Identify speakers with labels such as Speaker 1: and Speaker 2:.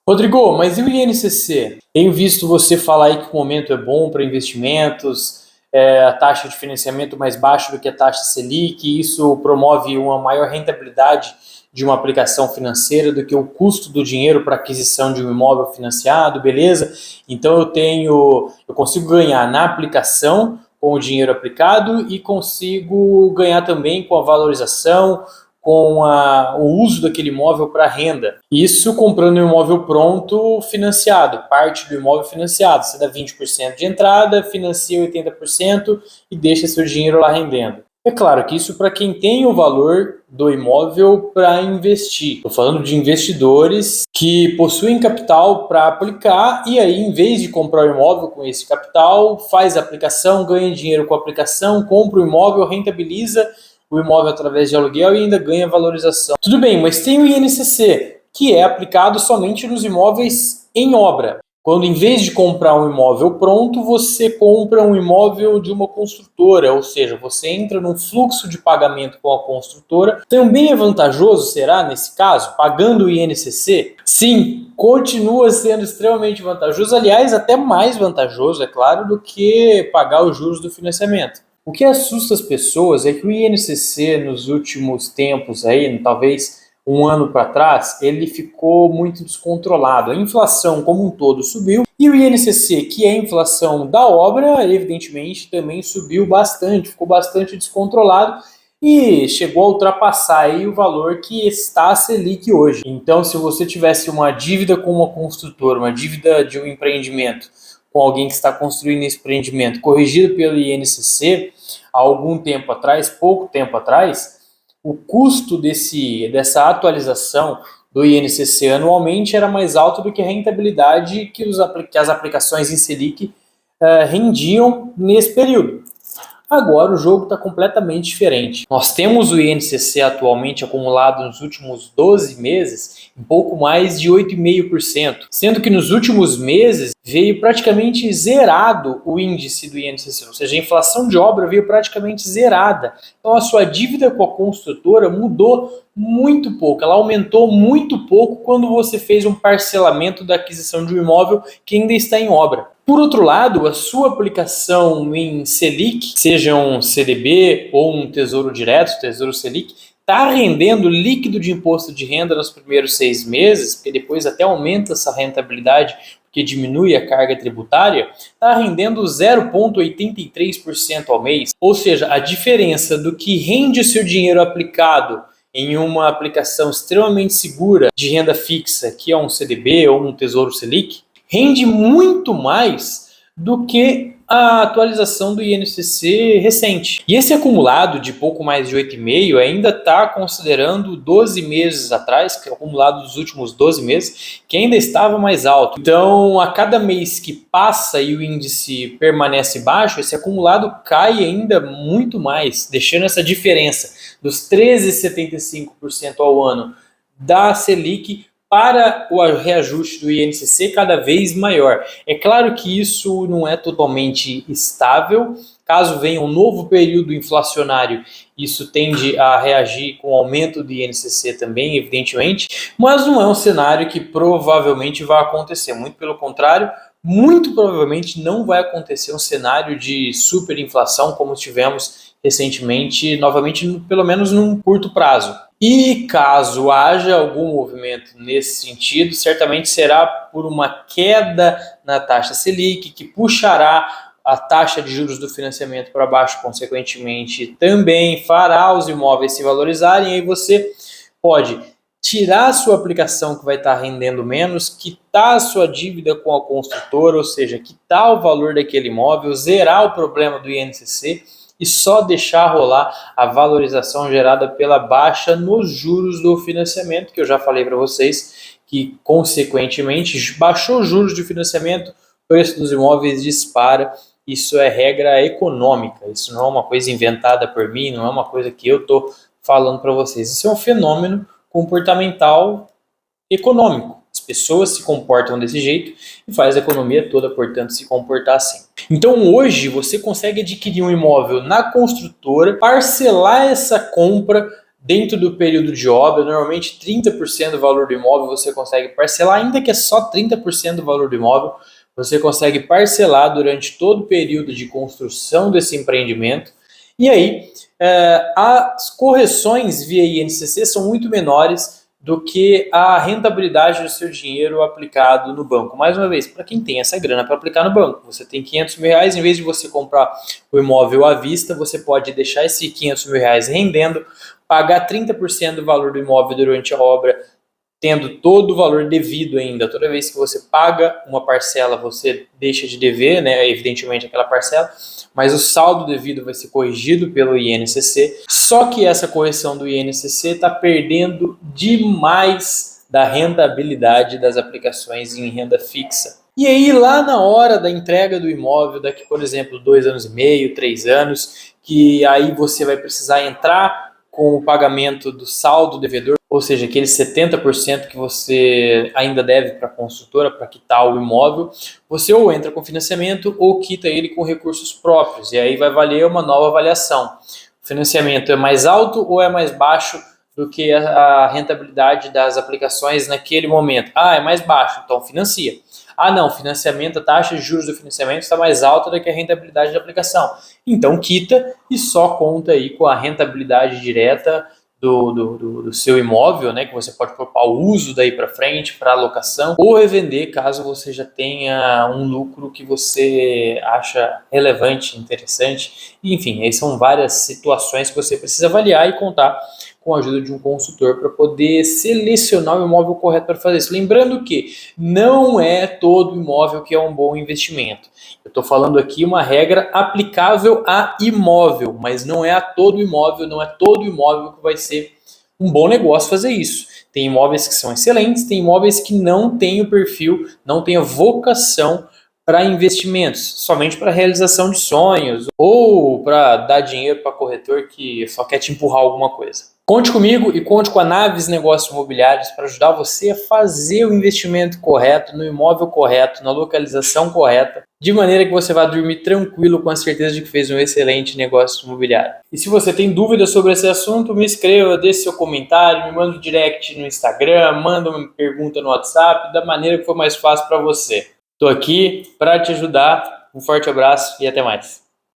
Speaker 1: Rodrigo, mas e o INCC? Tenho visto você falar aí que o momento é bom para investimentos, a taxa de financiamento mais baixa do que a taxa Selic, e isso promove uma maior rentabilidade de uma aplicação financeira do que o custo do dinheiro para aquisição de um imóvel financiado, beleza? Então eu consigo ganhar na aplicação com o dinheiro aplicado e consigo ganhar também com a valorização, o uso daquele imóvel para renda. Isso comprando um imóvel pronto financiado, parte do imóvel financiado. Você dá 20% de entrada, financia 80% e deixa seu dinheiro lá rendendo. É claro que isso para quem tem o valor do imóvel para investir. Estou falando de investidores que possuem capital para aplicar e aí, em vez de comprar o imóvel com esse capital, faz a aplicação, ganha dinheiro com a aplicação, compra o imóvel, rentabiliza o imóvel através de aluguel e ainda ganha valorização. Tudo bem, mas tem o INCC, que é aplicado somente nos imóveis em obra. Quando, em vez de comprar um imóvel pronto, você compra um imóvel de uma construtora, ou seja, você entra num fluxo de pagamento com a construtora. Também é vantajoso, será, nesse caso, pagando o INCC? Sim, continua sendo extremamente vantajoso, aliás, até mais vantajoso, é claro, do que pagar os juros do financiamento. O que assusta as pessoas é que o INCC nos últimos tempos, aí, talvez um ano para trás, ele ficou muito descontrolado. A inflação como um todo subiu e o INCC, que é a inflação da obra, evidentemente também subiu bastante, ficou bastante descontrolado e chegou a ultrapassar aí o valor que está a Selic hoje. Então, se você tivesse uma dívida com uma construtora, uma dívida de um empreendimento, com alguém que está construindo esse empreendimento, corrigido pelo INCC, há algum tempo atrás, pouco tempo atrás, o custo dessa atualização do INCC anualmente era mais alto do que a rentabilidade que as aplicações em Selic rendiam nesse período. Agora o jogo está completamente diferente. Nós temos o INCC atualmente acumulado nos últimos 12 meses em pouco mais de 8,5%, sendo que nos últimos meses veio praticamente zerado o índice do INCC, ou seja, a inflação de obra veio praticamente zerada. Então a sua dívida com a construtora mudou muito pouco, ela aumentou muito pouco quando você fez um parcelamento da aquisição de um imóvel que ainda está em obra. Por outro lado, a sua aplicação em Selic, seja um CDB ou um Tesouro Direto, Tesouro Selic, está rendendo líquido de imposto de renda nos primeiros 6 meses, porque depois até aumenta essa rentabilidade, porque diminui a carga tributária, está rendendo 0,83% ao mês. Ou seja, a diferença do que rende o seu dinheiro aplicado em uma aplicação extremamente segura de renda fixa, que é um CDB ou um Tesouro Selic, rende muito mais do que a atualização do INCC recente. E esse acumulado de pouco mais de 8,5 ainda está considerando 12 meses atrás, que é o acumulado dos últimos 12 meses, que ainda estava mais alto. Então, a cada mês que passa e o índice permanece baixo, esse acumulado cai ainda muito mais, deixando essa diferença dos 13,75% ao ano da Selic para o reajuste do INCC cada vez maior. É claro que isso não é totalmente estável. Caso venha um novo período inflacionário, isso tende a reagir com o aumento do INCC também, evidentemente, mas não é um cenário que provavelmente vai acontecer. Muito pelo contrário, muito provavelmente não vai acontecer um cenário de superinflação como tivemos recentemente, novamente, pelo menos num curto prazo. E caso haja algum movimento nesse sentido, certamente será por uma queda na taxa Selic, que puxará a taxa de juros do financiamento para baixo, consequentemente também fará os imóveis se valorizarem, e aí você pode tirar a sua aplicação que vai estar rendendo menos, quitar a sua dívida com a construtora, ou seja, quitar o valor daquele imóvel, zerar o problema do INCC, e só deixar rolar a valorização gerada pela baixa nos juros do financiamento, que eu já falei para vocês, que consequentemente baixou os juros de financiamento, o preço dos imóveis dispara. Isso é regra econômica, isso não é uma coisa inventada por mim, não é uma coisa que eu estou falando para vocês. Isso é um fenômeno comportamental econômico. As pessoas se comportam desse jeito e faz a economia toda, portanto, se comportar assim. Então hoje você consegue adquirir um imóvel na construtora, parcelar essa compra dentro do período de obra, normalmente 30% do valor do imóvel você consegue parcelar, ainda que é só 30% do valor do imóvel, você consegue parcelar durante todo o período de construção desse empreendimento. E aí, as correções via INCC são muito menores do que a rentabilidade do seu dinheiro aplicado no banco. Mais uma vez, para quem tem essa grana para aplicar no banco, você tem 500 mil reais, em vez de você comprar o imóvel à vista, você pode deixar esses 500 mil reais rendendo, pagar 30% do valor do imóvel durante a obra, tendo todo o valor devido ainda. Toda vez que você paga uma parcela, você deixa de dever, né, evidentemente, aquela parcela, mas o saldo devido vai ser corrigido pelo INCC. Só que essa correção do INCC está perdendo demais da rentabilidade das aplicações em renda fixa. E aí, lá na hora da entrega do imóvel, daqui, por exemplo, 2 anos e meio, 3 anos, que aí você vai precisar entrar com o pagamento do saldo devedor, ou seja, aqueles 70% que você ainda deve para a construtora para quitar o imóvel, você ou entra com financiamento ou quita ele com recursos próprios, e aí vai valer uma nova avaliação. O financiamento é mais alto ou é mais baixo do que a rentabilidade das aplicações naquele momento? Ah, é mais baixo, então financia. Ah, não, financiamento, a taxa de juros do financiamento está mais alta do que a rentabilidade da aplicação. Então quita e só conta aí com a rentabilidade direta do seu imóvel, né, que você pode poupar o uso daí para frente, para alocação, ou revender caso você já tenha um lucro que você acha relevante, interessante. Enfim, aí são várias situações que você precisa avaliar e contar com a ajuda de um consultor para poder selecionar o imóvel correto para fazer isso. Lembrando que não é todo imóvel que é um bom investimento. Eu estou falando aqui uma regra aplicável a imóvel, mas não é a todo imóvel, não é todo imóvel que vai ser um bom negócio fazer isso. Tem imóveis que são excelentes, tem imóveis que não têm o perfil, não têm a vocação para investimentos, somente para realização de sonhos ou para dar dinheiro para corretor que só quer te empurrar alguma coisa. Conte comigo e conte com a Naves Negócios Imobiliários para ajudar você a fazer o investimento correto, no imóvel correto, na localização correta, de maneira que você vá dormir tranquilo com a certeza de que fez um excelente negócio imobiliário. E se você tem dúvidas sobre esse assunto, me escreva, deixe seu comentário, me manda um direct no Instagram, manda uma pergunta no WhatsApp, da maneira que for mais fácil para você. Estou aqui para te ajudar. Um forte abraço e até mais.